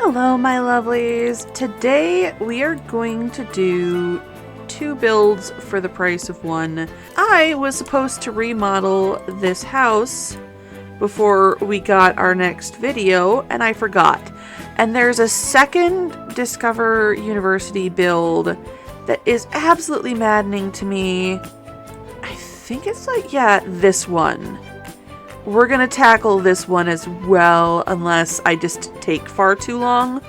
Hello, my lovelies. Today we are going to do 2 builds for the price of 1. I was supposed to remodel this house before we got our next video, and I forgot. And there's a second Discover University build that is absolutely maddening to me. I think it's like, yeah, this one. We're gonna tackle this one as well, unless I just take far too long,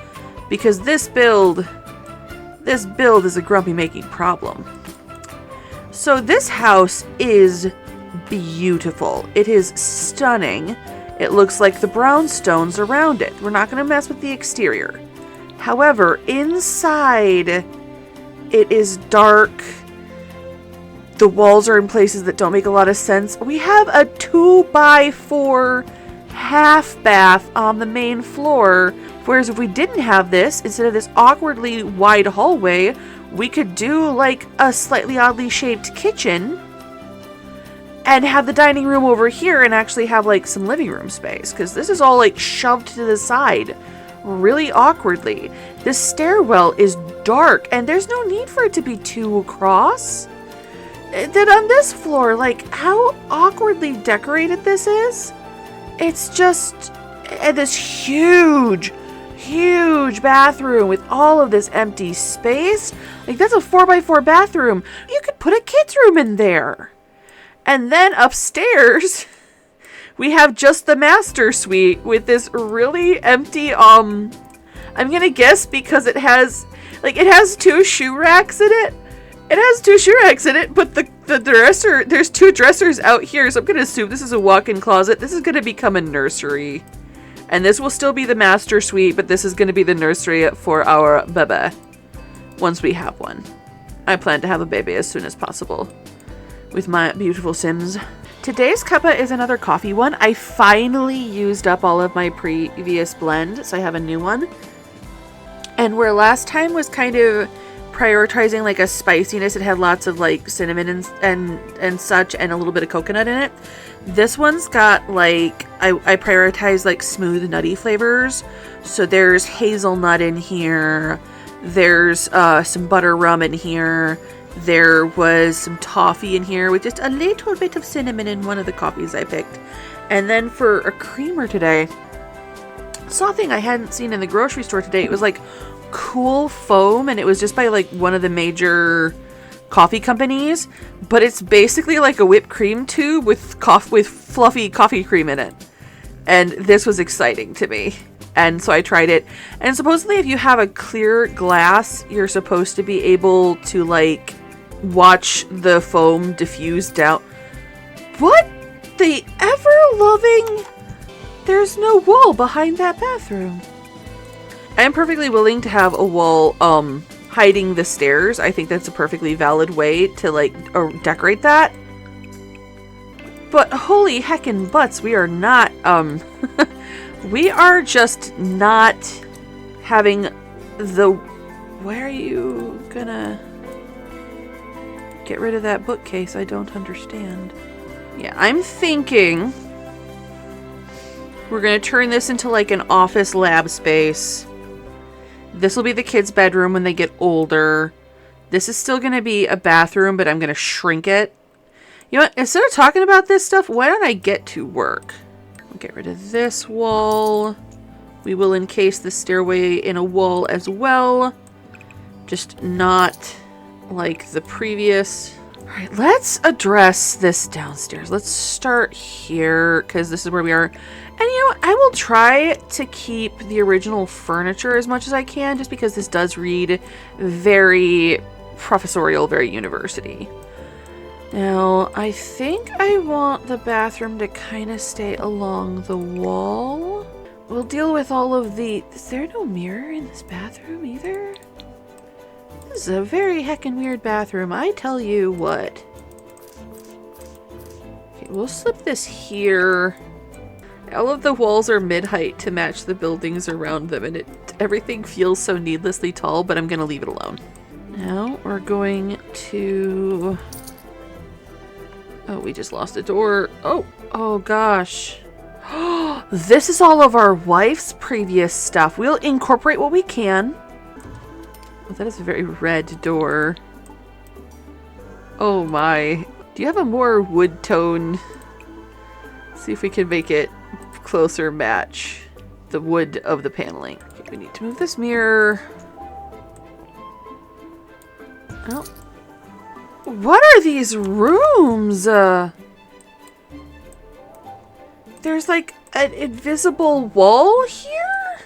because this build is a grumpy making problem. So this house is beautiful. It is stunning. It looks like the brownstones around it. We're not gonna mess with the exterior. However, inside it is dark. The walls are in places that don't make a lot of sense. We have a 2x4 half bath on the main floor. Whereas if we didn't have this, instead of this awkwardly wide hallway, we could do like a slightly oddly shaped kitchen and have the dining room over here and actually have like some living room space. Because this is all like shoved to the side really awkwardly. This stairwell is dark and there's no need for it to be too across. Then on this floor, like how awkwardly decorated this is. It's just this huge bathroom with all of this empty space. Like that's a 4x4 bathroom. You could put a kid's room in there. And then upstairs, we have just the master suite with this really empty, I'm gonna guess because it has 2 shoe racks in it. It has 2 shoe racks in it, but the dresser, there's 2 dressers out here, so I'm going to assume this is a walk-in closet. This is going to become a nursery. And this will still be the master suite, but this is going to be the nursery for our bebe. Once we have one. I plan to have a baby as soon as possible. With my beautiful Sims. Today's cuppa is another coffee one. I finally used up all of my previous blend, so I have a new one. And where last time was kind of prioritizing like a spiciness, it had lots of like cinnamon and such and a little bit of coconut in it. This one's got like I prioritize like smooth nutty flavors, so there's hazelnut in here, there's some butter rum in here, there was some toffee in here with just a little bit of cinnamon in one of the coffees I picked. And then for a creamer today, something I hadn't seen in the grocery store today, it was like cool foam, and it was just by like one of the major coffee companies, but it's basically like a whipped cream tube with fluffy coffee cream in it. And this was exciting to me, and so I tried it. And supposedly if you have a clear glass, you're supposed to be able to like watch the foam diffuse down. What the ever loving, there's no wall behind that bathroom. I'm perfectly willing to have a wall hiding the stairs. I think that's a perfectly valid way to like decorate that. But holy heckin' butts, we are not we are just not having the, where are you gonna get rid of that bookcase? I don't understand. Yeah, I'm thinking we're gonna turn this into like an office lab space. This will be the kids' bedroom when they get older. This is still going to be a bathroom, but I'm going to shrink it. You know what? Instead of talking about this stuff, why don't I get to work? I'll get rid of this wall. We will encase the stairway in a wall as well. Just not like the previous. All right, let's address this downstairs. Let's start here because this is where we are. And you know what? I will try to keep the original furniture as much as I can, just because this does read very professorial, very university. Now, I think I want the bathroom to kind of stay along the wall. We'll deal with all of the... Is there no mirror in this bathroom either? This is a very heckin' weird bathroom, I tell you what. Okay, we'll slip this here. All of the walls are mid-height to match the buildings around them, and everything feels so needlessly tall, but I'm going to leave it alone. Now we're going to... Oh, we just lost a door. Oh gosh. This is all of our wife's previous stuff. We'll incorporate what we can. Oh, that is a very red door. Oh my. Do you have a more wood tone? Let's see if we can make it closer match the wood of the paneling. Okay, we need to move this mirror. Oh. What are these rooms? There's like an invisible wall here?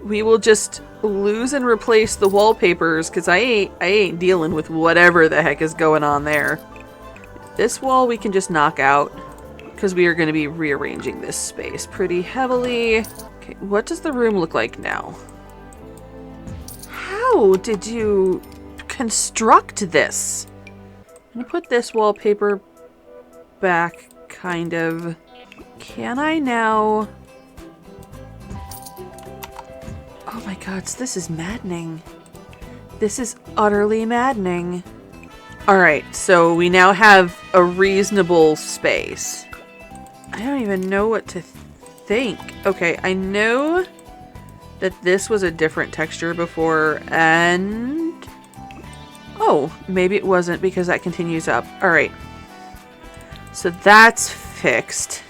We will just lose and replace the wallpapers because I ain't dealing with whatever the heck is going on there. This wall we can just knock out because we are going to be rearranging this space pretty heavily. Okay, what does the room look like now? How did you construct this? I'm gonna put this wallpaper back, kind of. Can I now? Oh my god, this is maddening. This is utterly maddening. Alright, so we now have a reasonable space. I don't even know what to think. Okay, I know that this was a different texture before, and... oh, maybe it wasn't because that continues up. Alright. So that's fixed.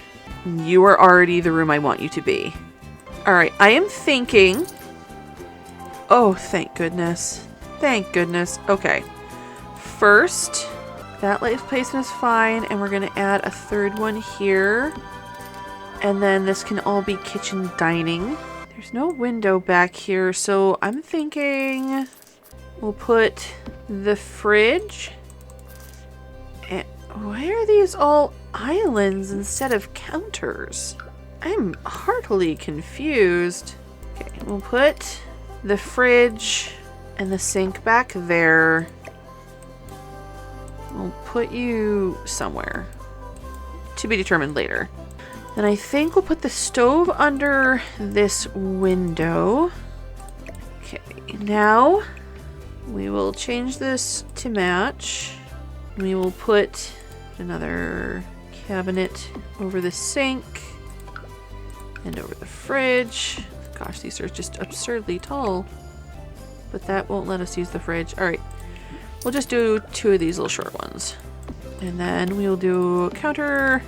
You are already the room I want you to be. Alright, I am thinking... oh, thank goodness. Thank goodness. Okay. First, that light placement is fine, and we're going to add a third one here. And then this can all be kitchen dining. There's no window back here, so I'm thinking we'll put the fridge. And why are these all islands instead of counters? I'm heartily confused. Okay, we'll put the fridge and the sink back there. We'll put you somewhere. To be determined later. Then I think we'll put the stove under this window. Okay, now we will change this to match. We will put another cabinet over the sink and over the fridge. Gosh, these are just absurdly tall. But that won't let us use the fridge. Alright, we'll just do 2 of these little short ones. And then we'll do a counter.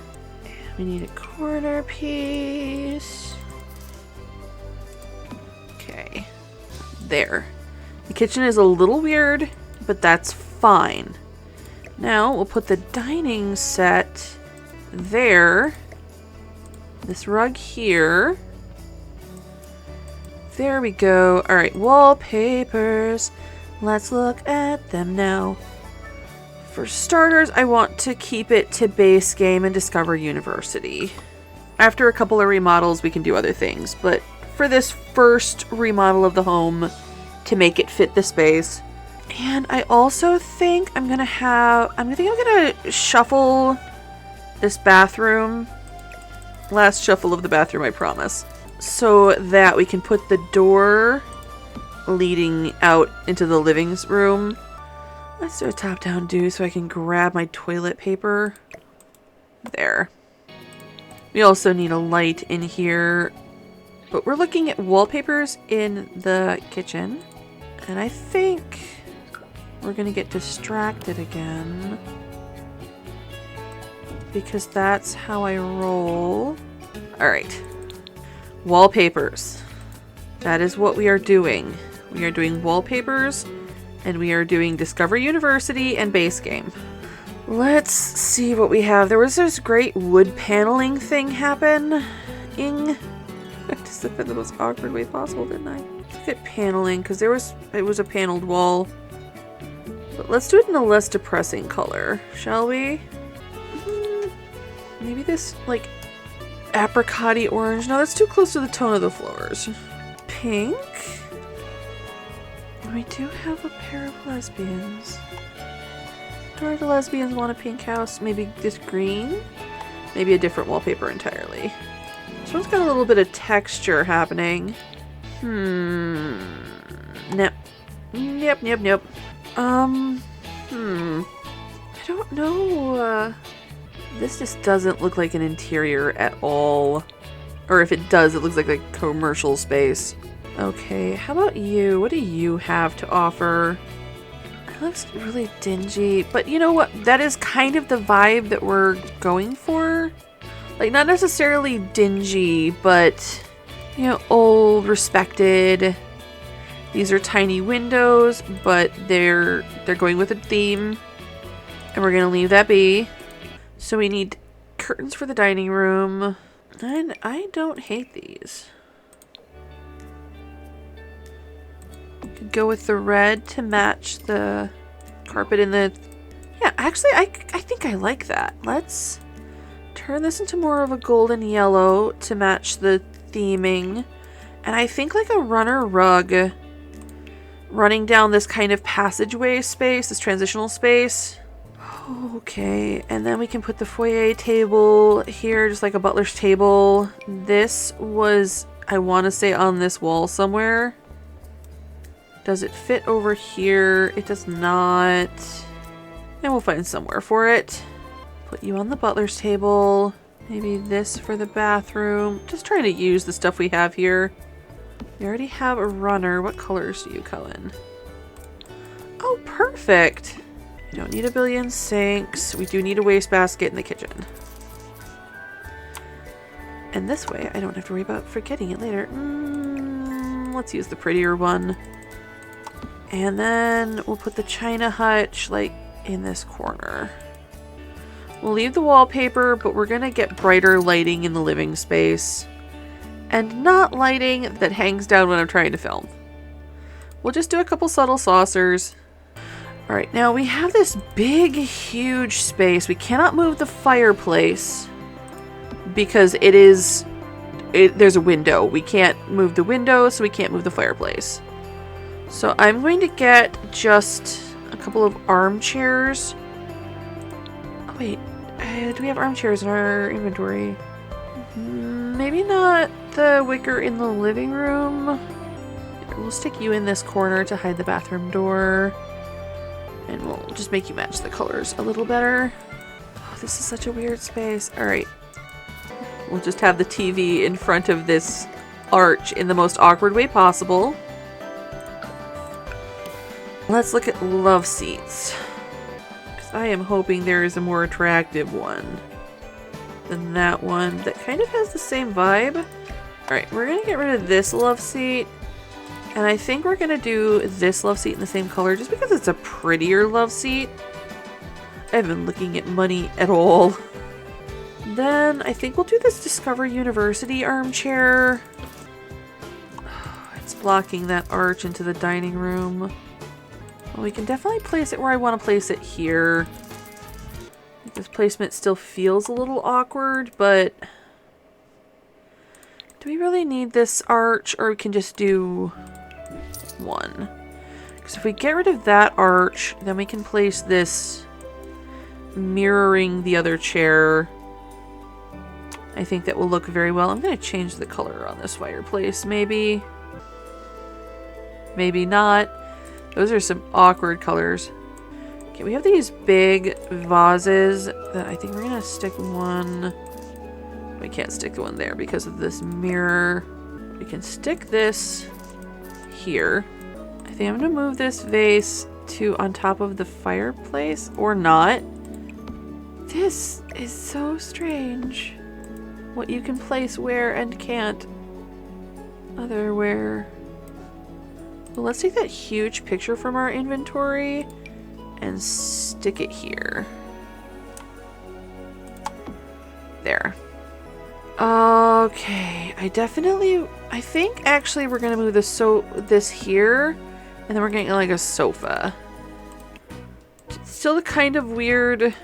We need a corner piece. Okay. There. The kitchen is a little weird, but that's fine. Now we'll put the dining set there. This rug here. There we go. Alright, wallpapers. Let's look at them now. For starters, I want to keep it to base game and Discover University. After a couple of remodels, we can do other things, but for this first remodel of the home, to make it fit the space. And I also think I'm gonna shuffle this bathroom. Last shuffle of the bathroom, I promise. So that we can put the door leading out into the living room. Let's do a top-down do so I can grab my toilet paper. There. We also need a light in here. But we're looking at wallpapers in the kitchen. And I think we're going to get distracted again. Because that's how I roll. Alright. Wallpapers. That is what we are doing. We are doing wallpapers. And we are doing Discover University and base game. Let's see what we have. There was this great wood paneling thing happening. I just did it in the most awkward way possible, didn't I? Look at paneling, because it was a paneled wall. But let's do it in a less depressing color, shall we? Maybe this, like, apricot-y orange. No, that's too close to the tone of the floors. Pink. We do have a pair of lesbians. Do the lesbians want a pink house? Maybe this green? Maybe a different wallpaper entirely. This one's got a little bit of texture happening. Nope. Nope. I don't know. This just doesn't look like an interior at all. Or if it does, it looks like a commercial space. Okay, how about you? What do you have to offer? It looks really dingy, but you know what? That is kind of the vibe that we're going for. Like, not necessarily dingy, but, you know, old, respected. These are tiny windows, but they're going with a theme. And we're going to leave that be. So we need curtains for the dining room. And I don't hate these. Could go with the red to match the carpet in the... Yeah, actually, I think I like that. Let's turn this into more of a golden yellow to match the theming. And I think like a runner rug running down this kind of passageway space, this transitional space. Okay, and then we can put the foyer table here, just like a butler's table. This was, I want to say, on this wall somewhere. Does it fit over here? It does not. And we'll find somewhere for it. Put you on the butler's table. Maybe this for the bathroom. Just trying to use the stuff we have here. We already have a runner. What colors do you come in? Oh, perfect. We don't need a billion sinks. We do need a wastebasket in the kitchen. And this way, I don't have to worry about forgetting it later. Let's use the prettier one. And then we'll put the china hutch, like, in this corner. We'll leave the wallpaper, but we're gonna get brighter lighting in the living space. And not lighting that hangs down when I'm trying to film. We'll just do a couple subtle saucers. Alright, now we have this big, huge space. We cannot move the fireplace because there's a window. We can't move the window, so we can't move the fireplace. So I'm going to get just a couple of armchairs. Oh, wait, do we have armchairs in our inventory? Maybe not the wicker in the living room. We'll stick you in this corner to hide the bathroom door. And we'll just make you match the colors a little better. Oh, this is such a weird space. Alright. We'll just have the TV in front of this arch in the most awkward way possible. Let's look at love seats. Because I am hoping there is a more attractive one than that one that kind of has the same vibe. Alright, we're going to get rid of this love seat. And I think we're going to do this love seat in the same color just because it's a prettier love seat. I haven't been looking at money at all. Then I think we'll do this Discover University armchair. It's blocking that arch into the dining room. Well, we can definitely place it where I want to place it here. This placement still feels a little awkward, but do we really need this arch, or we can just do one? Because if we get rid of that arch, then we can place this mirroring the other chair. I think that will look very well. I'm going to change the color on this fireplace, maybe. Maybe not. Those are some awkward colors. Okay, we have these big vases that I think we're going to stick one. We can't stick the one there because of this mirror. We can stick this here. I think I'm going to move this vase to on top of the fireplace, or not. This is so strange. What you can place where and can't otherwhere. Well, let's take that huge picture from our inventory and stick it here. There. Okay, I think actually we're gonna move this here, and then we're getting like a sofa. It's still kind of weird,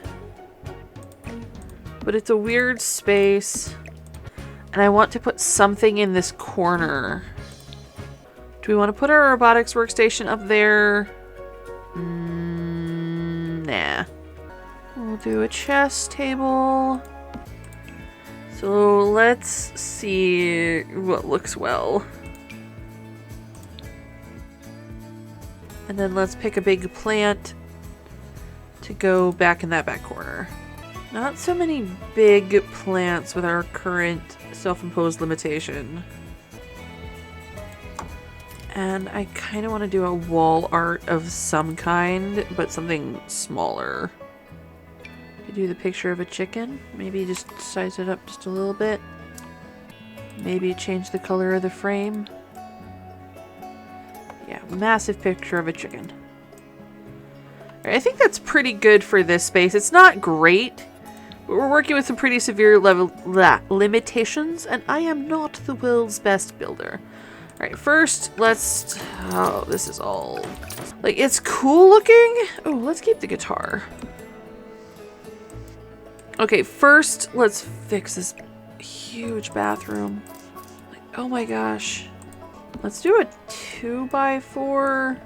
but it's a weird space, and I want to put something in this corner. Do we want to put our robotics workstation up there? Nah. We'll do a chess table. So let's see what looks well. And then let's pick a big plant to go back in that back corner. Not so many big plants with our current self-imposed limitation. And I kind of want to do a wall art of some kind, but something smaller. I do the picture of a chicken. Maybe just size it up just a little bit. Maybe change the color of the frame. Yeah, massive picture of a chicken. I think that's pretty good for this space. It's not great, but we're working with some pretty severe limitations, and I am not the world's best builder. Alright, first, let's... Oh, this is all... Like, it's cool looking. Oh, let's keep the guitar. Okay, first, let's fix this huge bathroom. Like, oh my gosh. Let's do a 2x4.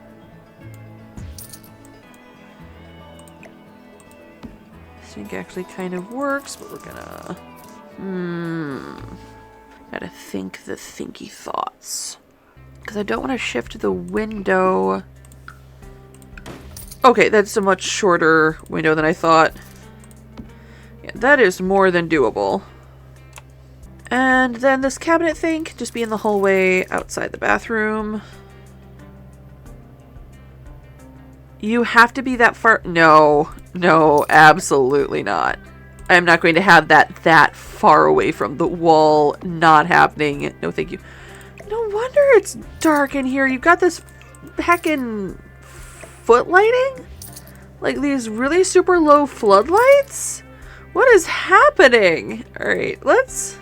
I think actually kind of works, but we're gonna... Gotta think the thinky thoughts. Because I don't want to shift the window. Okay, that's a much shorter window than I thought. Yeah, that is more than doable. And then this cabinet thing can just be in the hallway outside the bathroom. You have to be that far. No, no, absolutely not. I'm not going to have that far away from the wall. Not happening. No, thank you. No wonder it's dark in here. You've got this heckin' foot lighting? Like these really super low floodlights? What is happening? Alright, let's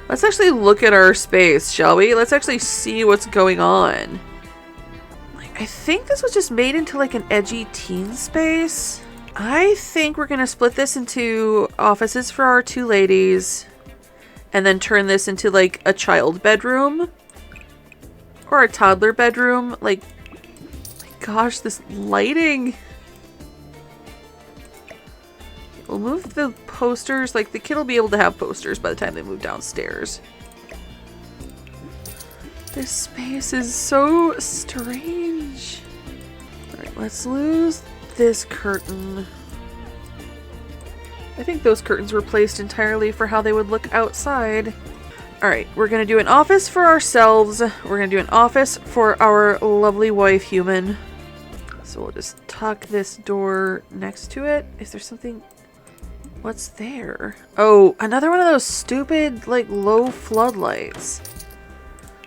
actually look at our space, shall we? Let's actually see what's going on. Like, I think this was just made into like an edgy teen space. I think we're gonna split this into offices for our two ladies and then turn this into like a child bedroom or a toddler bedroom. Like, my gosh, this lighting. We'll move the posters. Like, the kid will be able to have posters by the time they move downstairs. This space is so strange. Alright, let's lose this curtain. I think those curtains were placed entirely for how they would look outside. Alright, we're gonna do an office for ourselves. We're gonna do an office for our lovely wife human. So we'll just tuck this door next to it. Is there something... What's there? Oh, another one of those stupid, like, low floodlights.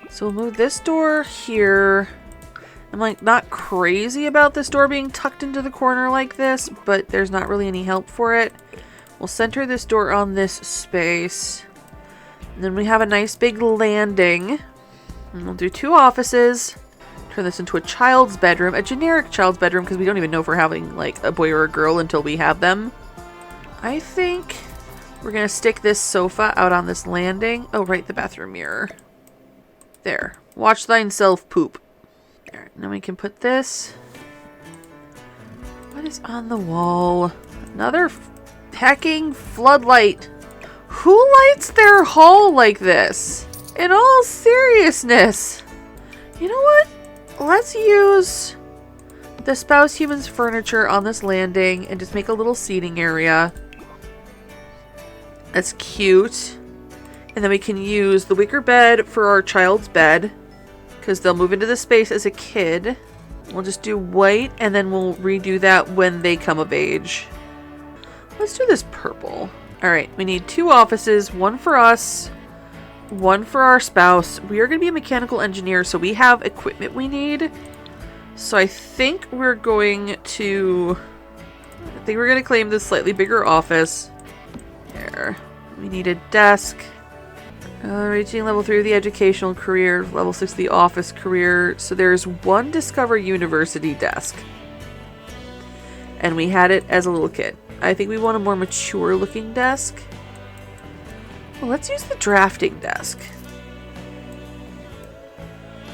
So we'll move this door here. I'm, like, not crazy about this door being tucked into the corner like this, but there's not really any help for it. We'll center this door on this space. And then we have a nice big landing. And we'll do two offices. Turn this into a child's bedroom. A generic child's bedroom, because we don't even know if we're having, like, a boy or a girl until we have them. I think we're going to stick this sofa out on this landing. Oh, right, the bathroom mirror. There. Watch thine self poop. Alright, now we can put this. What is on the wall? Another hacking floodlight. Who lights their hall like this? In all seriousness. You know what? Let's use the spouse human's furniture on this landing and just make a little seating area. That's cute. And then we can use the wicker bed for our child's bed, because they'll move into the space as a kid. We'll just do white, and then we'll redo that when they come of age. Let's do this purple. Alright, we need two offices, one for us, one for our spouse. We are going to be a mechanical engineer, so we have equipment we need. So I think we're going to claim this slightly bigger office. There. We need a desk. Reaching level 3 of the educational career, level 6 of the office career. So there's one Discover University desk. And we had it as a little kid. I think we want a more mature looking desk. Well, let's use the drafting desk.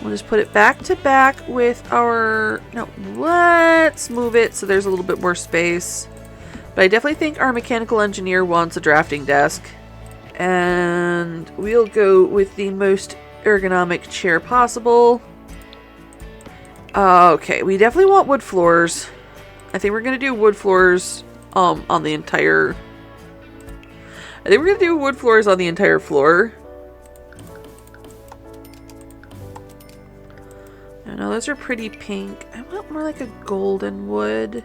We'll just put it back to back with our... No, let's move it so there's a little bit more space. But I definitely think our mechanical engineer wants a drafting desk. And we'll go with the most ergonomic chair possible. Okay, we definitely want wood floors. I think we're going to do wood floors on the entire... I think we're gonna do wood floors on the entire floor. I know those are pretty pink. I want more like a golden wood.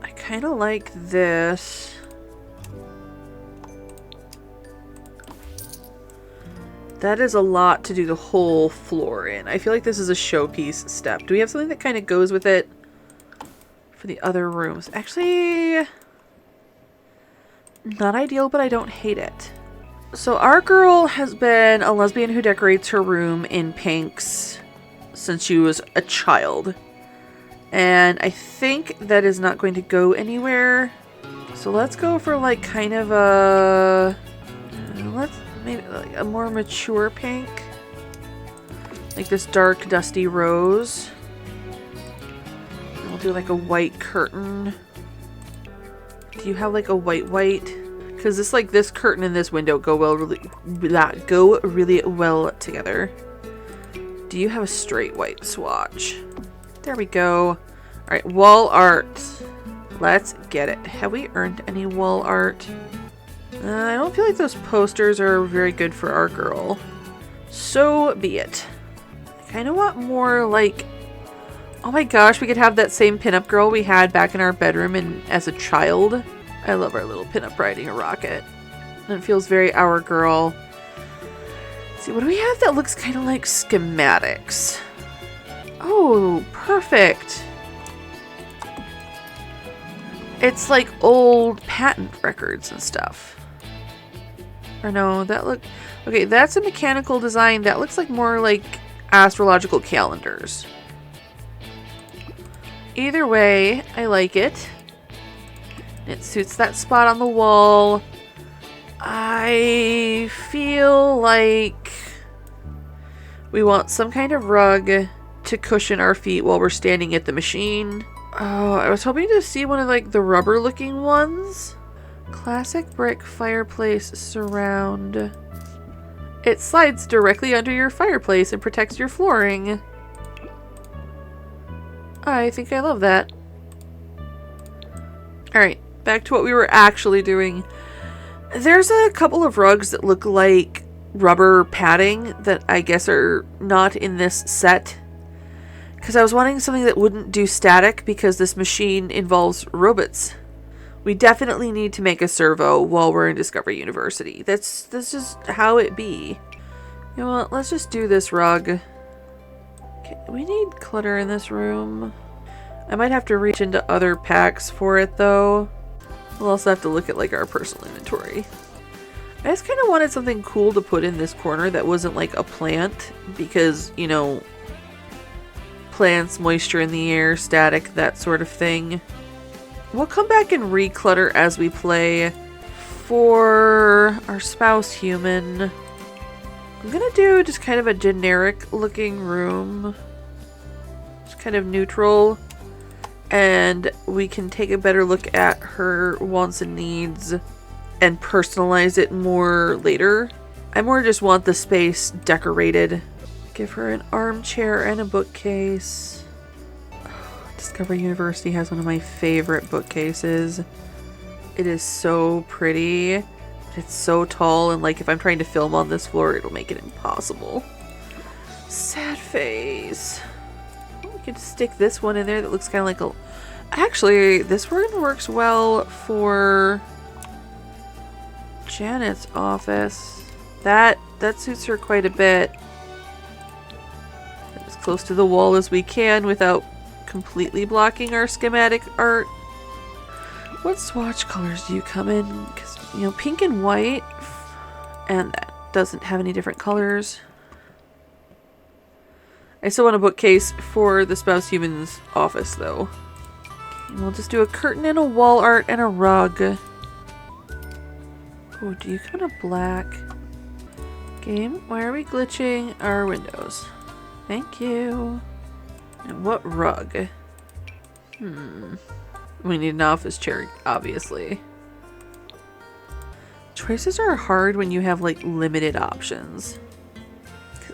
I kind of like this. That is a lot to do the whole floor in. I feel like this is a showpiece step. Do we have something that kind of goes with it for the other rooms? Actually, not ideal, but I don't hate it. So our girl has been a lesbian who decorates her room in pinks since she was a child. And I think that is not going to go anywhere. So let's go for like kind of a... maybe like a more mature pink. Like this dark dusty rose. And we'll do like a white curtain. Do you have like a white? Because this curtain and this window go really well together. Do you have a straight white swatch? There we go. Alright, wall art. Let's get it. Have we earned any wall art? I don't feel like those posters are very good for our girl. So be it. I kind of want more like... Oh my gosh, we could have that same pinup girl we had back in our bedroom as a child. I love our little pinup riding a rocket. And it feels very our girl. Let's see, what do we have that looks kind of like schematics? Oh, perfect. It's like old patent records and stuff. Or no, that look... Okay, that's a mechanical design. That looks like more like astrological calendars. Either way, I like it. It suits that spot on the wall. I feel like we want some kind of rug to cushion our feet while we're standing at the machine. Oh, I was hoping to see one of like the rubber looking ones. Classic brick fireplace surround. It slides directly under your fireplace and protects your flooring. I think I love that. Alright, back to what we were actually doing. There's a couple of rugs that look like rubber padding that I guess are not in this set. Because I was wanting something that wouldn't do static because this machine involves robots. We definitely need to make a servo while we're in Discovery University. That's just how it be. You know what? Let's just do this rug. Okay, we need clutter in this room. I might have to reach into other packs for it though. We'll also have to look at like our personal inventory. I just kind of wanted something cool to put in this corner that wasn't like a plant because, you know, plants, moisture in the air, static, that sort of thing. We'll come back and reclutter as we play. For our spouse human, I'm gonna do just kind of a generic looking room. Just kind of neutral. And we can take a better look at her wants and needs and personalize it more later. I more just want the space decorated. Give her an armchair and a bookcase. Discovery University has one of my favorite bookcases. It is so pretty. It's so tall, and like if I'm trying to film on this floor, it'll make it impossible. Sad face. We could stick this one in there that looks kind of like a... Actually, this one works well for Janet's office. That suits her quite a bit. As close to the wall as we can without completely blocking our schematic art. What swatch colors do you come in? Because, you know, pink and white, and that doesn't have any different colors. I still want a bookcase for the spouse human's office though. And we'll just do a curtain and a wall art and a rug. Oh, do you come in a black? Game, why are we glitching our windows? Thank you. And what rug? We need an office chair, obviously. Choices are hard when you have like limited options.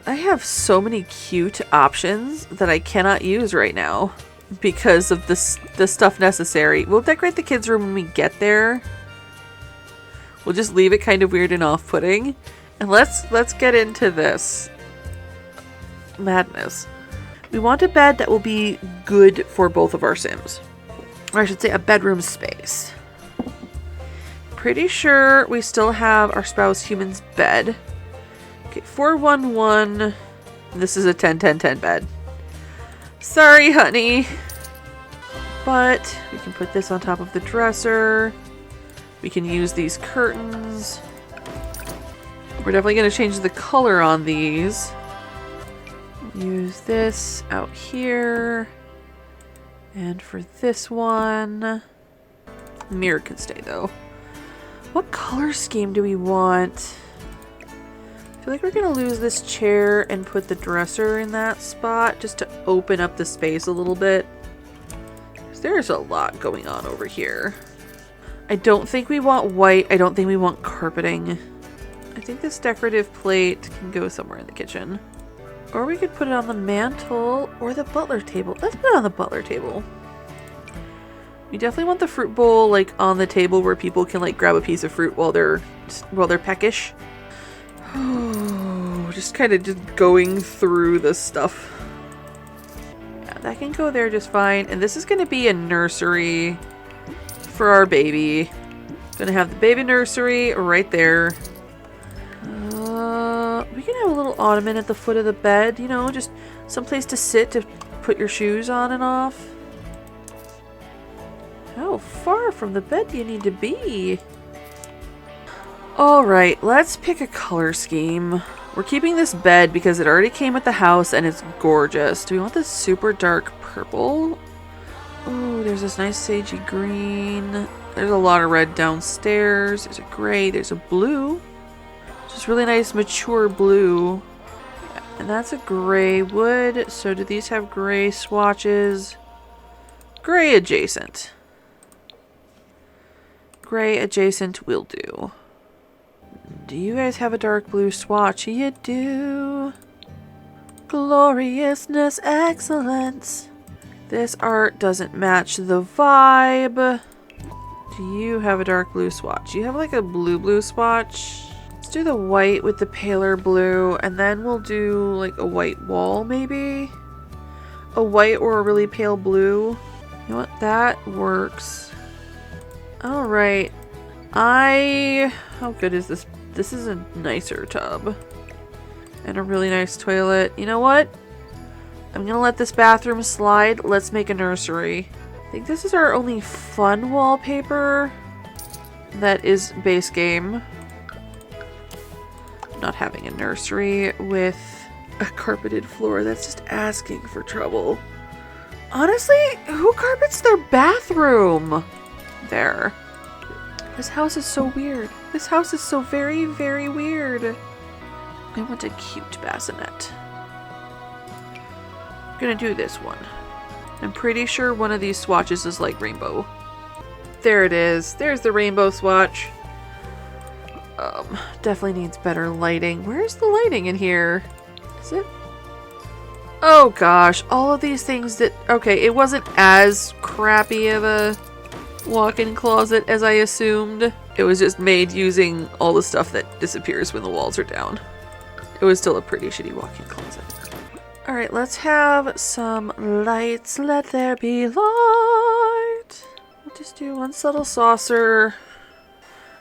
I have so many cute options that I cannot use right now. because of the stuff necessary. We'll decorate the kids' room when we get there. We'll just leave it kind of weird and off-putting. And let's get into this madness. We want a bed that will be good for both of our Sims. Or I should say a bedroom space. Pretty sure we still have our spouse human's bed. Okay, 411. This is a 10-10-10 bed. Sorry, honey. But we can put this on top of the dresser. We can use these curtains. We're definitely going to change the color on these. Use this out here. And for this one, mirror can stay though. What color scheme do we want? I feel like we're going to lose this chair and put the dresser in that spot just to open up the space a little bit. There's a lot going on over here. I don't think we want white. I don't think we want carpeting. I think this decorative plate can go somewhere in the kitchen. Or we could put it on the mantle or the butler table. Let's put it on the butler table. We definitely want the fruit bowl like on the table where people can like grab a piece of fruit while they're peckish. Oh, just kind of just going through the stuff. Yeah, that can go there just fine. And this is going to be a nursery for our baby. Gonna have the baby nursery right there. We can have a little ottoman at the foot of the bed, you know, just someplace to sit to put your shoes on and off. How far from the bed do you need to be? Alright, let's pick a color scheme. We're keeping this bed because it already came with the house and it's gorgeous. Do we want this super dark purple? Ooh, there's this nice sagey green. There's a lot of red downstairs. There's a gray. There's a blue. Just really nice mature blue. And that's a gray wood. So do these have gray swatches? Gray adjacent. Gray adjacent will do. Do you guys have a dark blue swatch? You do. Gloriousness, excellence. This art doesn't match the vibe. Do you have a dark blue swatch? You have like a blue swatch? Let's do the white with the paler blue, and then we'll do like a white wall maybe? A white or a really pale blue. You know what? That works. Alright. How good is this? This is a nicer tub. And a really nice toilet. You know what? I'm gonna let this bathroom slide. Let's make a nursery. I think this is our only fun wallpaper that is base game. Not having a nursery with a carpeted floor, that's just asking for trouble. Honestly, who carpets their bathroom? There. This house is so weird. This house is so very, very weird. I want a cute bassinet. I'm gonna do this one. I'm pretty sure one of these swatches is like rainbow. There it is. There's the rainbow swatch. Definitely needs better lighting. Where's the lighting in here? Is it? Oh gosh, all of these things that... Okay, it wasn't as crappy of a walk-in closet as I assumed. It was just made using all the stuff that disappears when the walls are down. It was still a pretty shitty walk-in closet. Alright, let's have some lights. Let there be light. We'll just do one subtle saucer.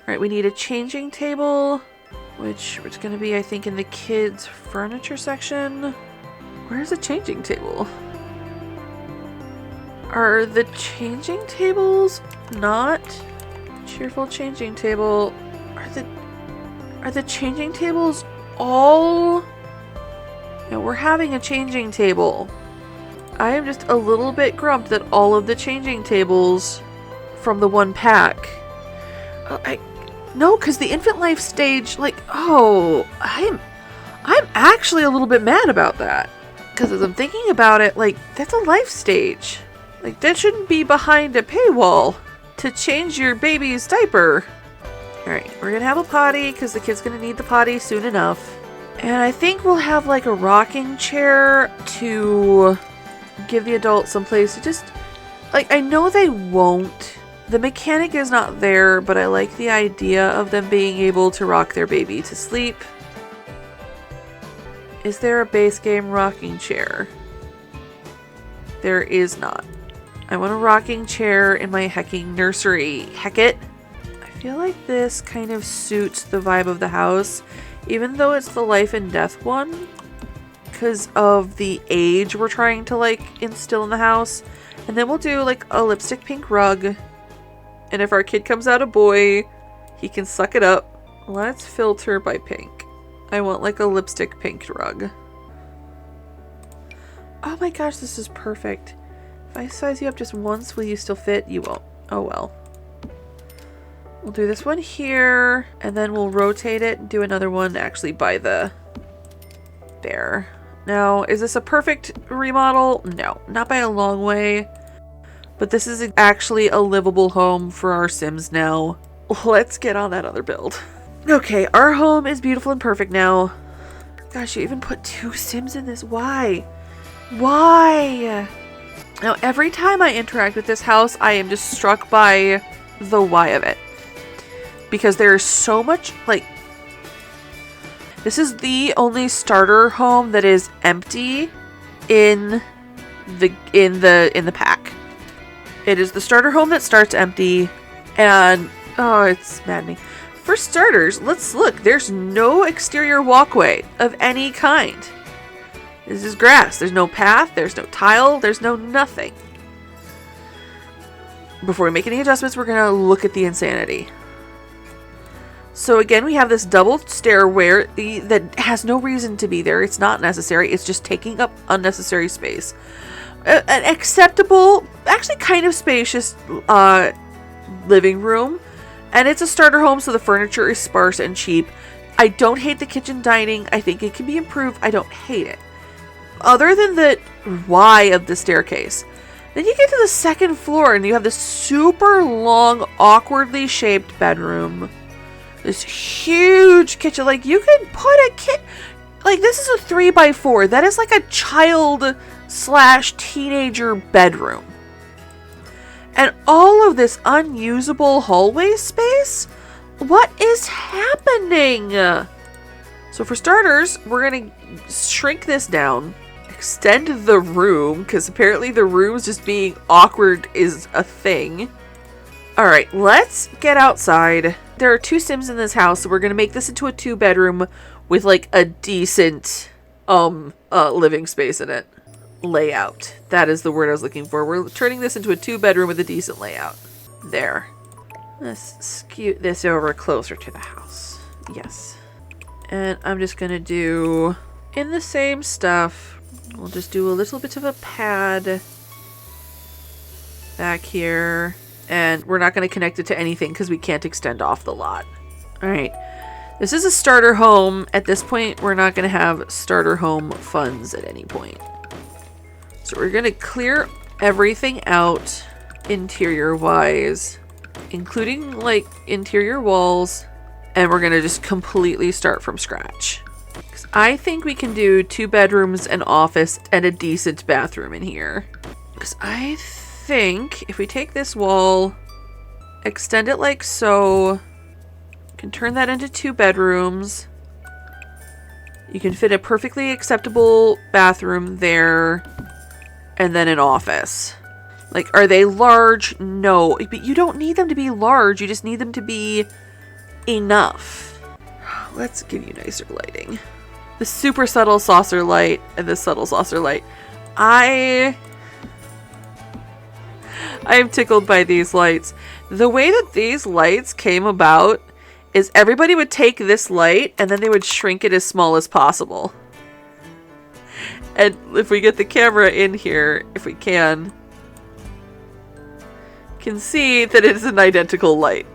Alright, we need a changing table, which is going to be, I think, in the kids' furniture section. Where's the changing table? Are the changing tables not? Cheerful changing table. Are the changing tables all... No, we're having a changing table. I am just a little bit grumped that all of the changing tables from the one pack. No, because the infant life stage, like, oh, I'm actually a little bit mad about that. Because as I'm thinking about it, like, that's a life stage. Like, that shouldn't be behind a paywall to change your baby's diaper. Alright, we're going to have a potty because the kid's going to need the potty soon enough. And I think we'll have like a rocking chair to give the adult some place to just, like, I know they won't. The mechanic is not there, but I like the idea of them being able to rock their baby to sleep. Is there a base game rocking chair? There is not. I want a rocking chair in my hecking nursery. Heck it! I feel like this kind of suits the vibe of the house, even though it's the life and death one, because of the age we're trying to, like, instill in the house. And then we'll do, like, a lipstick pink rug. And if our kid comes out a boy, he can suck it up. Let's filter by pink. I want, like, a lipstick pink rug. Oh my gosh, this is perfect. If I size you up just once, will you still fit? You won't. Oh well. We'll do this one here, and then we'll rotate it and do another one actually by the there. Now, is this a perfect remodel? No, not by a long way. But this is actually a livable home for our Sims now. Let's get on that other build. Okay, our home is beautiful and perfect now. Gosh, you even put 2 Sims in this. Why? Why? Now, every time I interact with this house, I am just struck by the why of it. Because there's so much, like, this is the only starter home that is empty in the pack. It is the starter home that starts empty, and oh, it's maddening. For starters, let's look. There's no exterior walkway of any kind. This is grass. There's no path. There's no tile. There's no nothing. Before we make any adjustments, we're going to look at the insanity. So again, we have this double stairway that has no reason to be there. It's not necessary. It's just taking up unnecessary space. An acceptable, actually kind of spacious living room. And it's a starter home, so the furniture is sparse and cheap. I don't hate the kitchen dining. I think it can be improved. I don't hate it. Other than the why of the staircase. Then you get to the second floor and you have this super long, awkwardly shaped bedroom. This huge kitchen. Like, you could put a kid... Like, this is a 3x4. That is like a child/teenager bedroom. And all of this unusable hallway space? What is happening? So for starters, we're going to shrink this down. Extend the room, because apparently the rooms just being awkward is a thing. Alright, let's get outside. There are 2 Sims in this house, so we're going to make this into a 2-bedroom with, like, a decent living space in it. Layout. That is the word I was looking for. We're turning this into a 2-bedroom with a decent layout. There. Let's scoot this over closer to the house. Yes. And I'm just going to do, in the same stuff, we'll just do a little bit of a pad back here. And we're not going to connect it to anything because we can't extend off the lot. Alright. This is a starter home. At this point, we're not going to have starter home funds at any point. So we're going to clear everything out interior-wise, including, like, interior walls, and we're going to just completely start from scratch. 'Cause I think we can do 2 bedrooms, an office, and a decent bathroom in here. Because I think if we take this wall, extend it like so, we can turn that into 2 bedrooms. You can fit a perfectly acceptable bathroom there. And then an office. Like, are they large? No. But you don't need them to be large. You just need them to be enough. Let's give you nicer lighting. The super subtle saucer light and the subtle saucer light. I am tickled by these lights. The way that these lights came about is everybody would take this light and then they would shrink it as small as possible. And if we get the camera in here, if we can see that it is an identical light.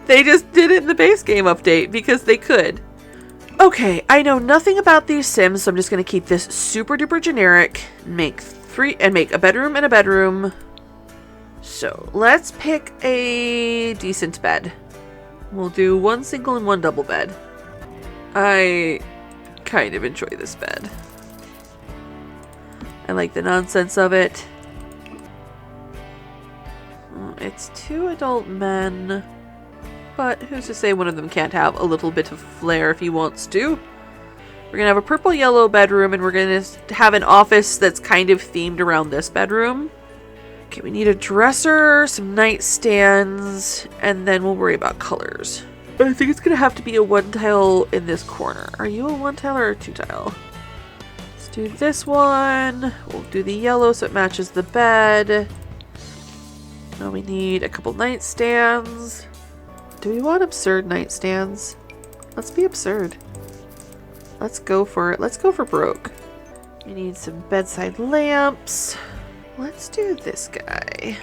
They just did it in the base game update because they could. Okay, I know nothing about these Sims, so I'm just going to keep this super duper generic. Make a bedroom and a bedroom. So let's pick a decent bed. We'll do 1 single and 1 double bed. I kind of enjoy this bed. I like the nonsense of it. It's 2 adult men, but who's to say one of them can't have a little bit of flair if he wants to? We're gonna have a purple yellow bedroom, and we're gonna have an office that's kind of themed around this bedroom. Okay, we need a dresser, some nightstands, and then we'll worry about colors. I think it's gonna have to be a 1 tile in this corner. Are you a 1 tile or a 2 tile? Let's do this one. We'll do the yellow so it matches the bed. Now we need a couple nightstands. Do we want absurd nightstands? Let's be absurd. Let's go for it. Let's go for broke. We need some bedside lamps. Let's do this guy.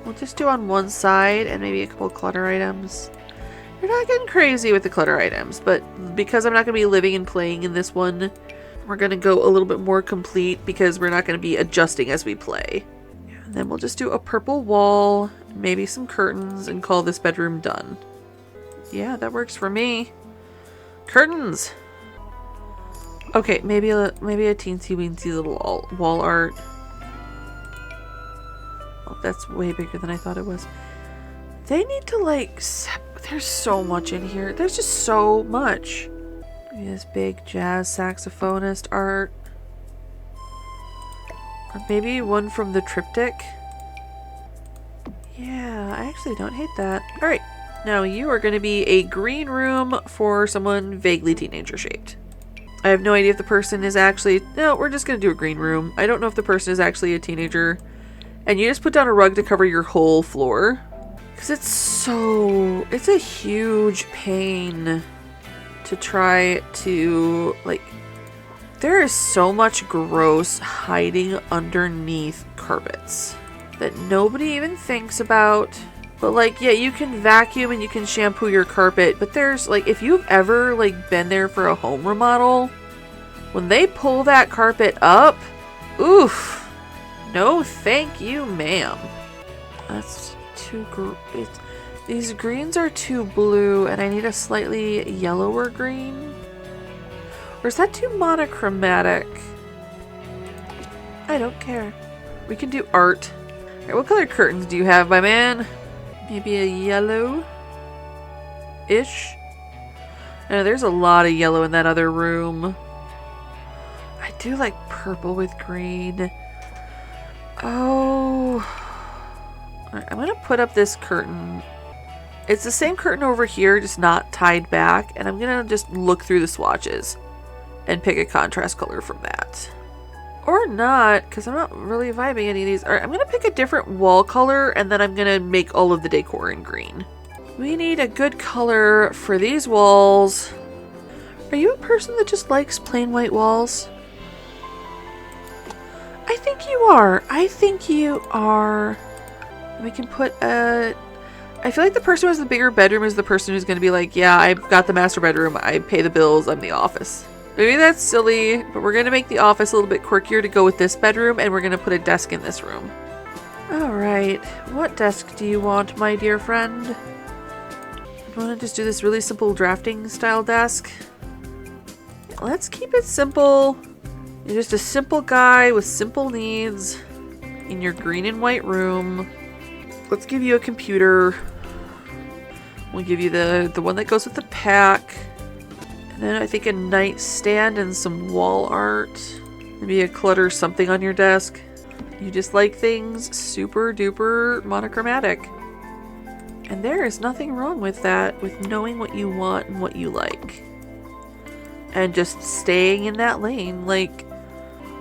We'll just do on one side and maybe a couple clutter items. We're not getting crazy with the clutter items, but because I'm not going to be living and playing in this one, we're going to go a little bit more complete because we're not going to be adjusting as we play. And then we'll just do a purple wall, maybe some curtains, and call this bedroom done. Yeah, that works for me. Curtains! Okay, maybe a teensy weensy little wall art. Oh, that's way bigger than I thought it was. They need to like, there's so much in here. There's just so much. Maybe this big jazz saxophonist art. Or maybe one from the triptych. Yeah, I actually don't hate that. Alright, now you are going to be a green room for someone vaguely teenager shaped. I have no idea if the person is actually... No, we're just going to do a green room. I don't know if the person is actually a teenager. And you just put down a rug to cover your whole floor. Because it's a huge pain to try to, like... There is so much gross hiding underneath carpets that nobody even thinks about. But like, yeah, you can vacuum and you can shampoo your carpet, but there's like, if you've ever like been there for a home remodel, when they pull that carpet up, oof, no thank you, ma'am. That's too these greens are too blue and I need a slightly yellower green. Or is that too monochromatic? I don't care. We can do art. All right, what color curtains do you have, my man? Maybe a yellow-ish? No, there's a lot of yellow in that other room. I do like purple with green. Oh. Alright, I'm gonna put up this curtain. It's the same curtain over here, just not tied back. And I'm gonna just look through the swatches and pick a contrast color from that. Or not, because I'm not really vibing any of these. Alright, I'm going to pick a different wall color, and then I'm going to make all of the decor in green. We need a good color for these walls. Are you a person that just likes plain white walls? I think you are. I think you are. We can put a... I feel like the person who has the bigger bedroom is the person who's going to be like, yeah, I've got the master bedroom, I pay the bills, I'm the office. Maybe that's silly, but we're going to make the office a little bit quirkier to go with this bedroom, and we're going to put a desk in this room. Alright, what desk do you want, my dear friend? You want to just do this really simple drafting style desk? Let's keep it simple. You're just a simple guy with simple needs in your green and white room. Let's give you a computer. We'll give you the one that goes with the pack. And then I think a nightstand and some wall art. Maybe a clutter something on your desk. You just like things super duper monochromatic. And there is nothing wrong with that, with knowing what you want and what you like. And just staying in that lane. Like,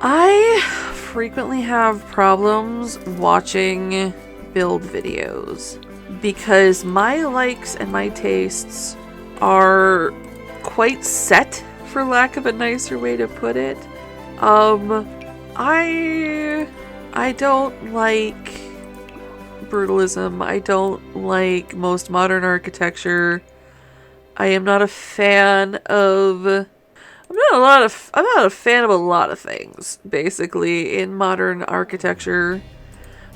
I frequently have problems watching build videos because my likes and my tastes are quite set, for lack of a nicer way to put it. I don't like brutalism. I don't like most modern architecture. I am not a fan of... I'm not a fan of a lot of things, basically, in modern architecture.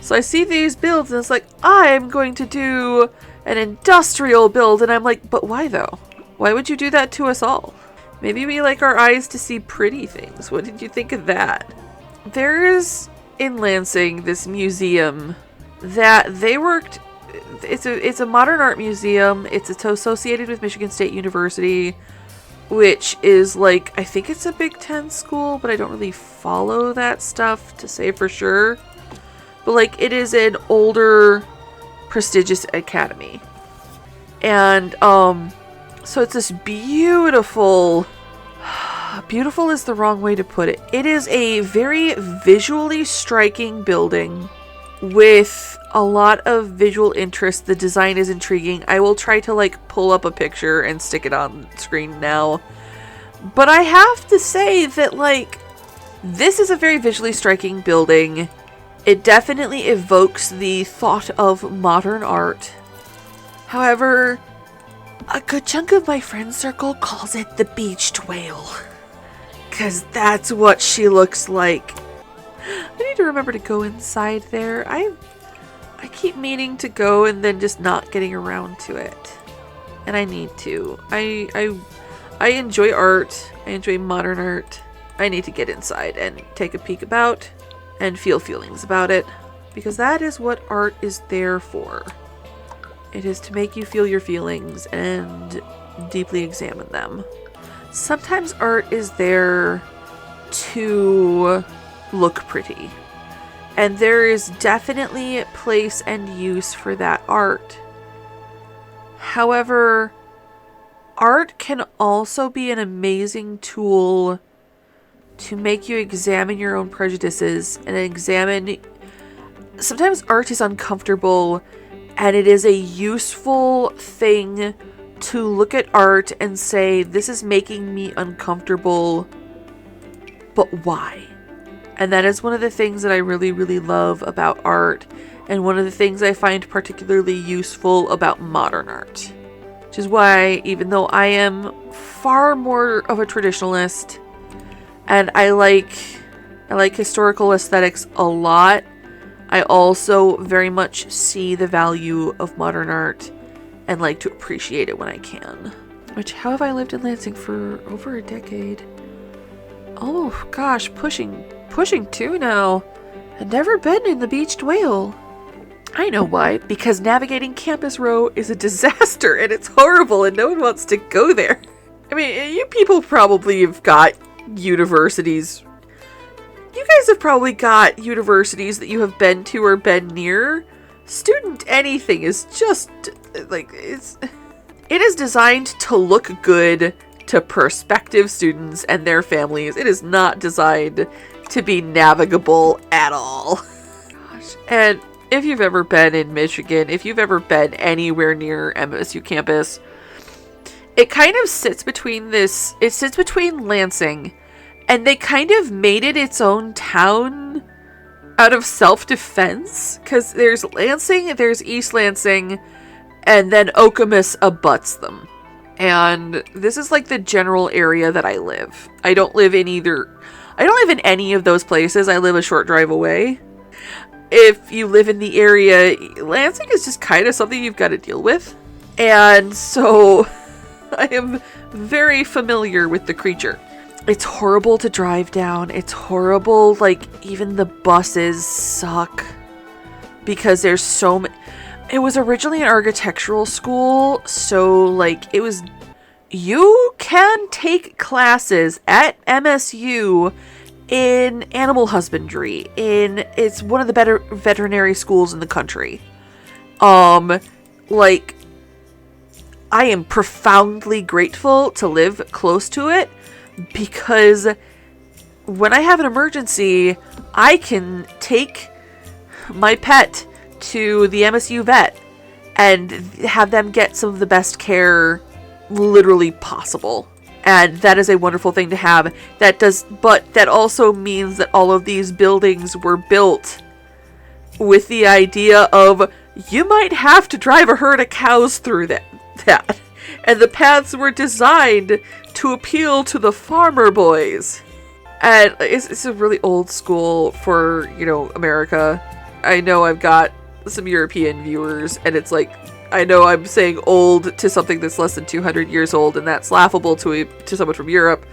So I see these builds and it's like, I'm going to do an industrial build, and I'm like, but why though? Why would you do that to us all? Maybe we like our eyes to see pretty things. What did you think of that? There's in Lansing this museum that they worked. It's a modern art museum. It's associated with Michigan State University, which is like, I think it's a Big Ten school, but I don't really follow that stuff to say for sure. But like, it is an older, prestigious academy. And so it's this beautiful is the wrong way to put it. It is a very visually striking building with a lot of visual interest. The design is intriguing. I will try to like pull up a picture and stick it on screen now. But I have to say that like, this is a very visually striking building. It definitely evokes the thought of modern art. However, a good chunk of my friend circle calls it the beached whale. 'Cause that's what she looks like. I need to remember to go inside there. I keep meaning to go and then just not getting around to it. And I need to. I enjoy art. I enjoy modern art. I need to get inside and take a peek about and feel feelings about it. Because that is what art is there for. It is to make you feel your feelings and deeply examine them. Sometimes art is there to look pretty. And there is definitely place and use for that art. However, art can also be an amazing tool to make you examine your own prejudices and examine. Sometimes art is uncomfortable, and it is a useful thing to look at art and say, this is making me uncomfortable, but why? And that is one of the things that I really, really love about art, and one of the things I find particularly useful about modern art. Which is why, even though I am far more of a traditionalist, and I like historical aesthetics a lot, I also very much see the value of modern art and like to appreciate it when I can. Which, how have I lived in Lansing for over a decade? Oh gosh, pushing 2 now. I've never been in the beached whale. I know why. Because navigating Campus Row is a disaster and it's horrible and no one wants to go there. I mean, you people probably have got universities. You guys have probably got universities that you have been to or been near. Student anything is just like, it is designed to look good to prospective students and their families. It is not designed to be navigable at all. Gosh. And if you've ever been in Michigan, if you've ever been anywhere near MSU campus, it kind of sits between Lansing, and they kind of made it its own town out of self-defense, because there's Lansing, there's East Lansing, and then Okemos abuts them. And this is like the general area that I live. I don't live in any of those places. I live a short drive away. If you live in the area, Lansing is just kind of something you've got to deal with. And so I am very familiar with the creature. It's horrible to drive down. It's horrible, like, even the buses suck. Because there's so many. It was originally an architectural school, so, like, you can take classes at MSU in animal husbandry. It's one of the better veterinary schools in the country. Like, I am profoundly grateful to live close to it, because when I have an emergency, I can take my pet to the MSU vet and have them get some of the best care literally possible. And that is a wonderful thing to have. But that also means that all of these buildings were built with the idea of, you might have to drive a herd of cows through that. And the paths were designed to appeal to the farmer boys. And it's a really old school for, America. I know I've got some European viewers, and it's like, I know I'm saying old to something that's less than 200 years old, and that's laughable to someone from Europe,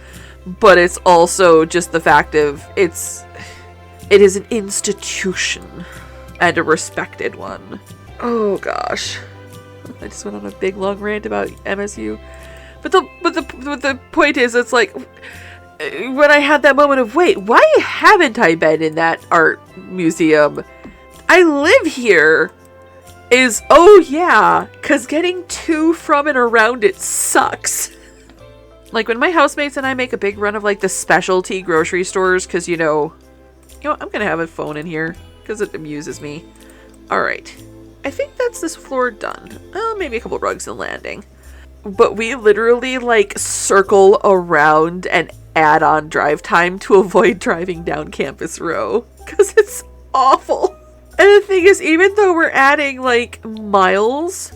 but it's also just the fact of it is an institution and a respected one. Oh gosh, I just went on a big long rant about MSU, but the point is, it's like when I had that moment of wait, why haven't I been in that art museum? I live here. Is, oh yeah, because getting to, from, and around it sucks. Like when my housemates and I make a big run of like the specialty grocery stores, because you know, I'm gonna have a phone in here because it amuses me. All right, I think that's this floor done. Oh, maybe a couple rugs and landing, but we literally like circle around and add on drive time to avoid driving down Campus Row because it's awful. And the thing is, even though we're adding like miles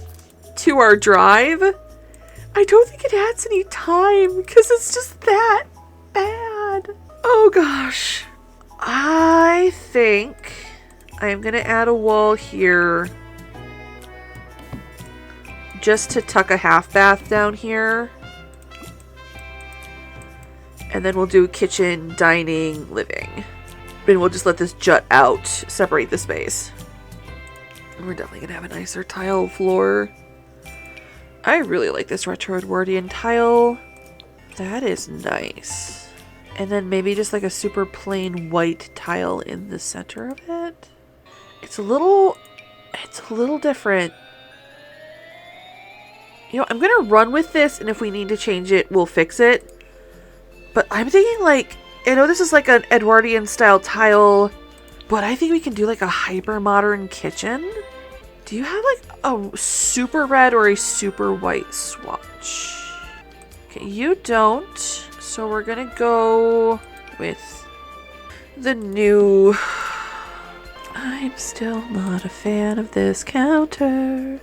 to our drive, I don't think it adds any time because it's just that bad. Oh gosh. I think I'm gonna add a wall here just to tuck a half bath down here. And then we'll do kitchen, dining, living. And we'll just let this jut out, separate the space. We're definitely gonna have a nicer tile floor. I really like this retro Edwardian tile. That is nice. And then maybe just like a super plain white tile in the center of it. It's a little different. I'm gonna run with this, and if we need to change it, we'll fix it. But I'm thinking like, I know this is like an Edwardian style tile, but I think we can do like a hyper modern kitchen. Do you have like a super red or a super white swatch? Okay, you don't. So we're gonna go with the new. I'm still not a fan of this counter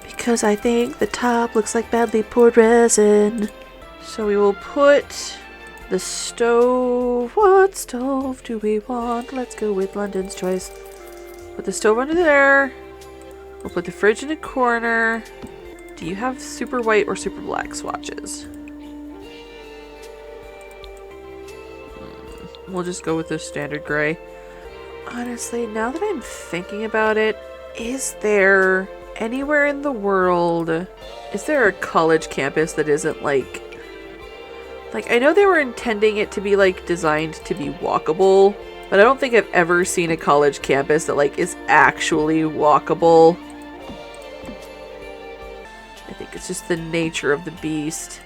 because I think the top looks like badly poured resin. So we will put the stove. What stove do we want? Let's go with London's choice. Put the stove under there. We'll put the fridge in a corner. Do you have super white or super black swatches? We'll just go with the standard gray. Honestly, now that I'm thinking about it, is there anywhere in the world, is there a college campus that isn't like I know they were intending it to be like designed to be walkable, but I don't think I've ever seen a college campus that like is actually walkable. I think it's just the nature of the beast.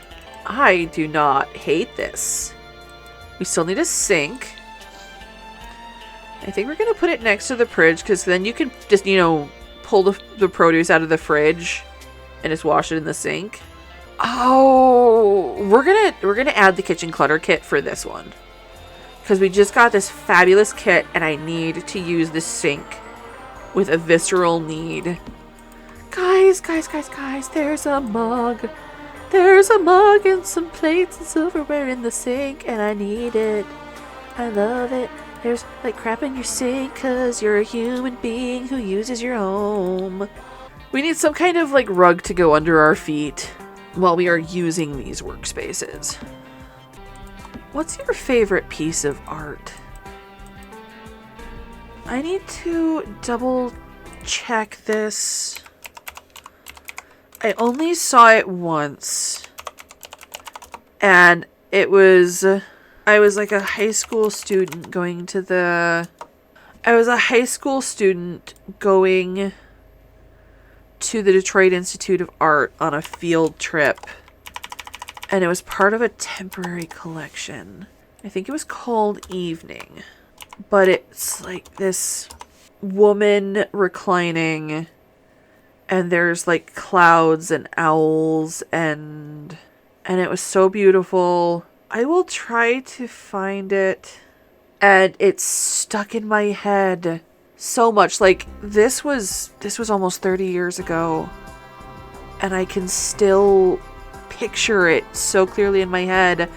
I do not hate this. We still need a sink. I think we're gonna put it next to the fridge because then you can just, pull the produce out of the fridge and just wash it in the sink. Oh, we're gonna add the kitchen clutter kit for this one because we just got this fabulous kit and I need to use the sink with a visceral need. Guys, there's a mug. There's a mug and some plates and silverware in the sink and I need it. I love it. There's like crap in your sink because you're a human being who uses your home. We need some kind of like rug to go under our feet while we are using these workspaces. What's your favorite piece of art? I need to double check this. I only saw it once and it was, I was like a high school student going to the Detroit Institute of Art on a field trip, and it was part of a temporary collection. I think it was called Evening, but it's like this woman reclining and there's like clouds and owls and it was so beautiful. I will try to find it, and it's stuck in my head so much. Like this was almost 30 years ago and I can still picture it so clearly in my head.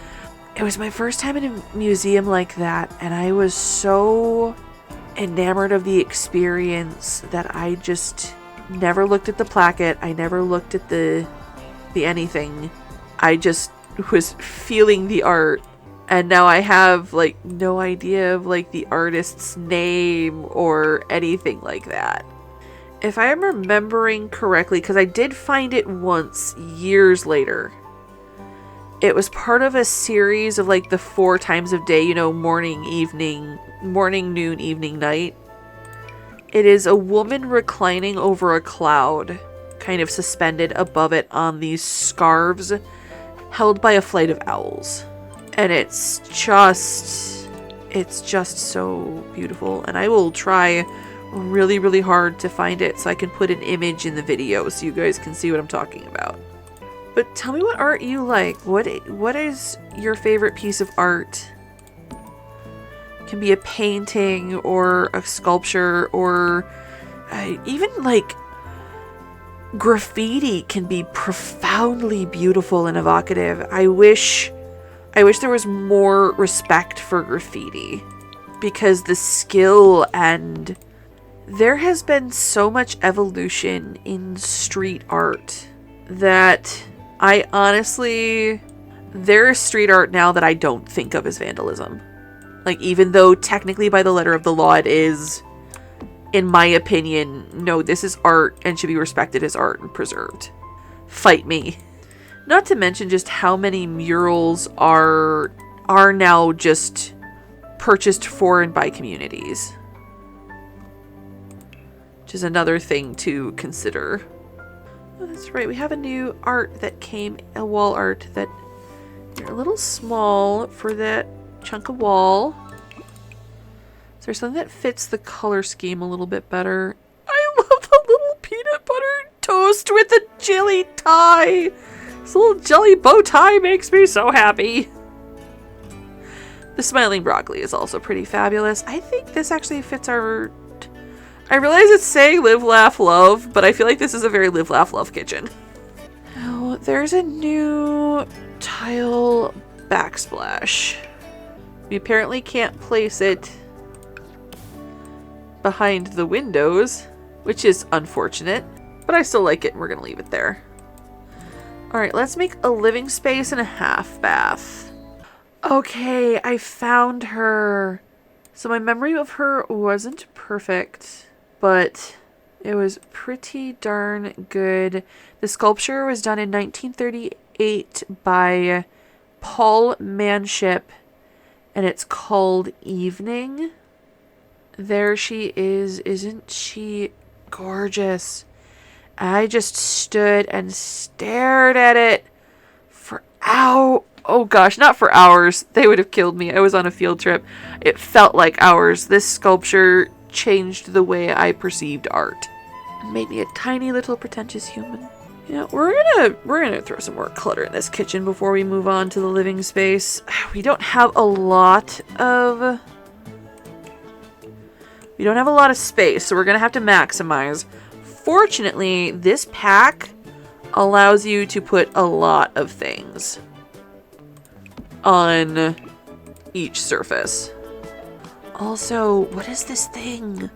It was my first time in a museum like that and I was so enamored of the experience that I just never looked at the placket. I never looked at the anything. I just was feeling the art. And now I have like no idea of like the artist's name or anything like that. If I am remembering correctly, because I did find it once years later. It was part of a series of like the 4 times of day, you know, morning, noon, evening, night. It is a woman reclining over a cloud, kind of suspended above it on these scarves held by a flight of owls. And it's just so beautiful. And I will try really, really hard to find it so I can put an image in the video so you guys can see what I'm talking about. But tell me what art you like. What is your favorite piece of art? It can be a painting or a sculpture or even like graffiti can be profoundly beautiful and evocative. I wish there was more respect for graffiti because the skill and there has been so much evolution in street art that I honestly, there is street art now that I don't think of as vandalism. Like, even though technically by the letter of the law it is, in my opinion, no, this is art and should be respected as art and preserved. Fight me. Not to mention just how many murals are now just purchased for and by communities. Which is another thing to consider. Oh, that's right, we have a new art that came, a wall art that you're a little small for that chunk of wall. Is there something that fits the color scheme a little bit better? I love the little peanut butter toast with a jelly tie. This little jelly bow tie makes me so happy. The smiling broccoli is also pretty fabulous. I think this actually fits our... I realize it's saying live, laugh, love, but I feel like this is a very live, laugh, love kitchen. Oh, there's a new tile backsplash. We apparently can't place it behind the windows, which is unfortunate, but I still like it and we're gonna leave it there. Alright, let's make a living space and a half bath. Okay, I found her. So my memory of her wasn't perfect, but it was pretty darn good. The sculpture was done in 1938 by Paul Manship, and it's called Evening. There she is. Isn't she gorgeous? I just stood and stared at it for hours. Oh gosh, not for hours. They would have killed me. I was on a field trip. It felt like hours. This sculpture changed the way I perceived art. It made me a tiny little pretentious human. Yeah, we're gonna throw some more clutter in this kitchen before we move on to the living space. We don't have a lot of space, so we're gonna have to maximize. Fortunately, this pack allows you to put a lot of things on each surface. Also, what is this thing?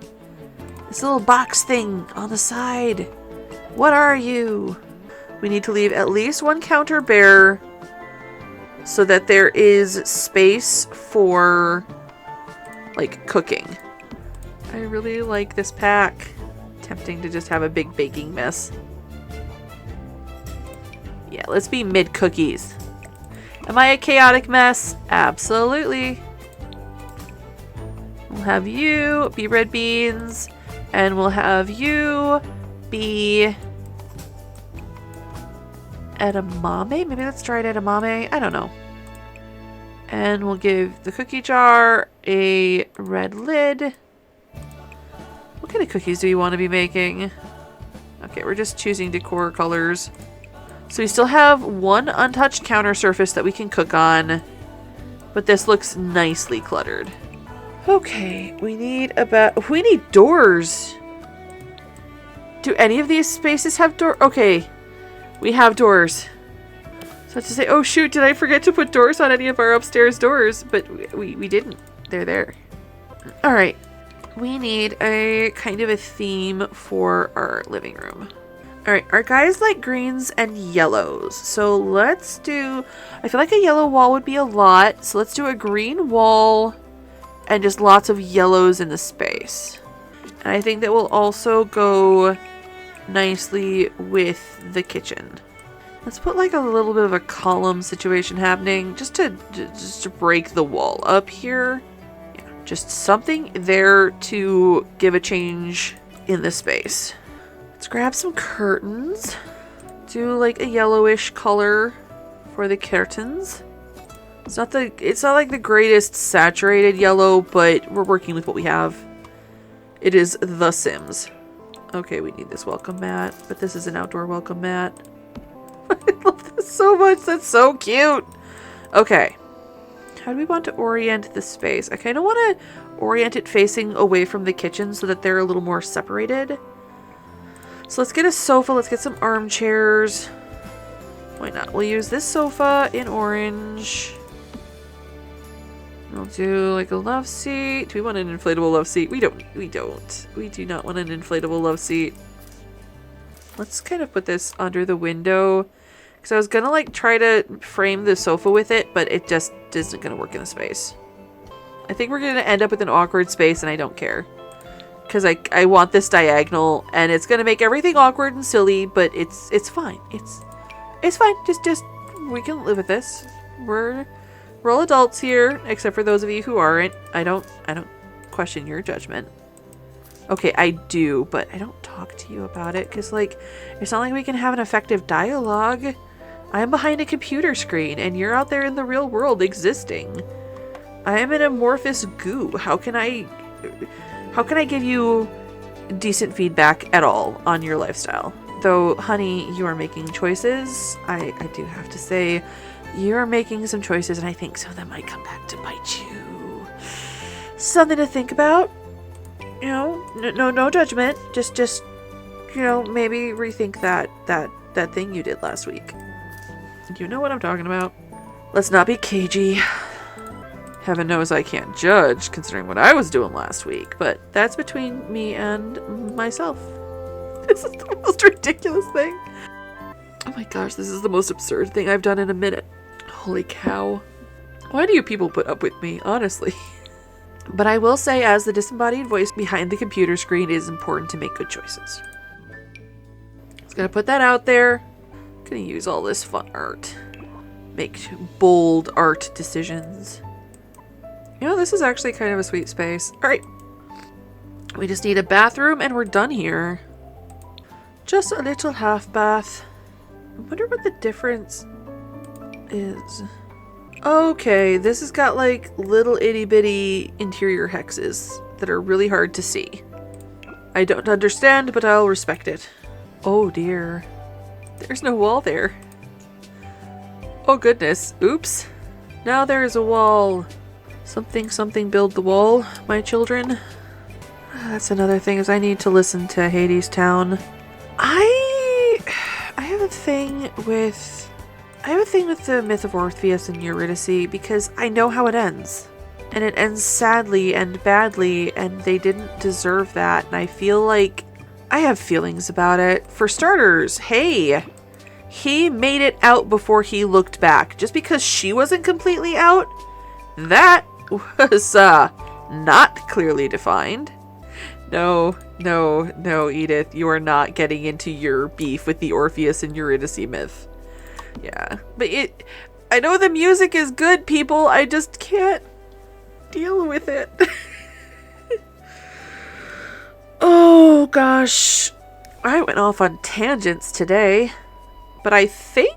This little box thing on the side. What are you? We need to leave at least one counter bare so that there is space for, like, cooking. I really like this pack. Tempting to just have a big baking mess. Yeah, let's be mid-cookies. Am I a chaotic mess? Absolutely. We'll have you be red beans, and we'll have you be edamame? Maybe let's try it edamame. I don't know. And we'll give the cookie jar a red lid. What kind of cookies do you want to be making? Okay, we're just choosing decor colors. So we still have one untouched counter surface that we can cook on, but this looks nicely cluttered. Okay, we need doors. Do any of these spaces have doors? Okay, we have doors. So to say, oh shoot, did I forget to put doors on any of our upstairs doors? But we didn't. They're there. All right. we need a kind of a theme for our living room. All right, our guys like greens and yellows. So let's do, I feel like a yellow wall would be a lot. So let's do a green wall and just lots of yellows in the space. And I think that will also go nicely with the kitchen. Let's put like a little bit of a column situation happening just to break the wall up here. Yeah, just something there to give a change in the space. Let's grab some curtains. Do like a yellowish color for the curtains. It's not like the greatest saturated yellow, but we're working with what we have. It is The Sims. Okay, we need this welcome mat, but this is an outdoor welcome mat. I love this so much. That's so cute. Okay. How do we want to orient the space? I kind of want to orient it facing away from the kitchen so that they're a little more separated. So let's get a sofa. Let's get some armchairs. Why not? We'll use this sofa in orange. We'll do like a love seat. Do we want an inflatable love seat? We don't. We do not want an inflatable love seat. Let's kind of put this under the window. Because I was going to like try to frame the sofa with it, but it just isn't going to work in the space. I think we're going to end up with an awkward space and I don't care. Because I want this diagonal, and it's gonna make everything awkward and silly, but it's fine. It's fine. Just we can live with this. We're all adults here, except for those of you who aren't. I don't question your judgment. Okay, I do, but I don't talk to you about it because like it's not like we can have an effective dialogue. I'm behind a computer screen, and you're out there in the real world existing. I am an amorphous goo. How can I give you decent feedback at all on your lifestyle? Though, honey, you are making choices. I do have to say, you are making some choices, and I think some of them might come back to bite you. Something to think about. You know, no judgment. Just you know, maybe rethink that thing you did last week. You know what I'm talking about. Let's not be cagey. Heaven knows I can't judge, considering what I was doing last week, but that's between me and myself. This is the most ridiculous thing. Oh my gosh, this is the most absurd thing I've done in a minute. Holy cow. Why do you people put up with me, honestly? But I will say, as the disembodied voice behind the computer screen, it is important to make good choices. Just gonna put that out there. Gonna use all this fun art. Make bold art decisions. You know, this is actually kind of a sweet space. Alright. We just need a bathroom and we're done here. Just a little half bath. I wonder what the difference is. Okay, this has got like little itty bitty interior hexes that are really hard to see. I don't understand, but I'll respect it. Oh dear. There's no wall there. Oh goodness. Oops. Now there's a wall. Something build the wall, my children. That's another thing, is I need to listen to Hades Town. I have a thing with the myth of Orpheus and Eurydice because I know how it ends. And it ends sadly and badly, and they didn't deserve that, and I feel like I have feelings about it. For starters, hey, he made it out before he looked back. Just because she wasn't completely out, that was not clearly defined. No, Edith, you are not getting into your beef with the Orpheus and Eurydice myth. Yeah, but I know the music is good, people. I just can't deal with it. Oh gosh, I went off on tangents today, but I think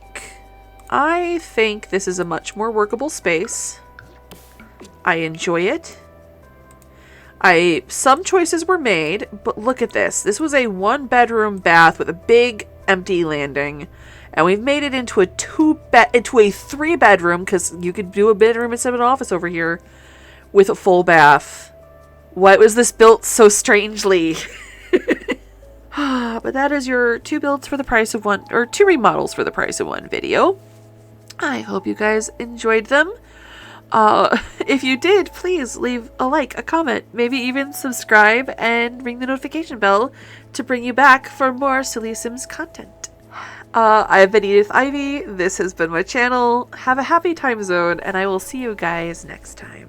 this is a much more workable space. I enjoy it. Some choices were made, but look at this. This was a 1-bedroom bath with a big empty landing, and we've made it into a 3-bedroom, because you could do a bedroom instead of an office over here, with a full bath. Why was this built so strangely? But that is your 2 builds for the price of 1, or 2 remodels for the price of 1 video. I hope you guys enjoyed them. If you did, please leave a like, a comment, maybe even subscribe and ring the notification bell to bring you back for more Silly Sims content. I've been Edith Ivy, this has been my channel, have a happy time zone, and I will see you guys next time.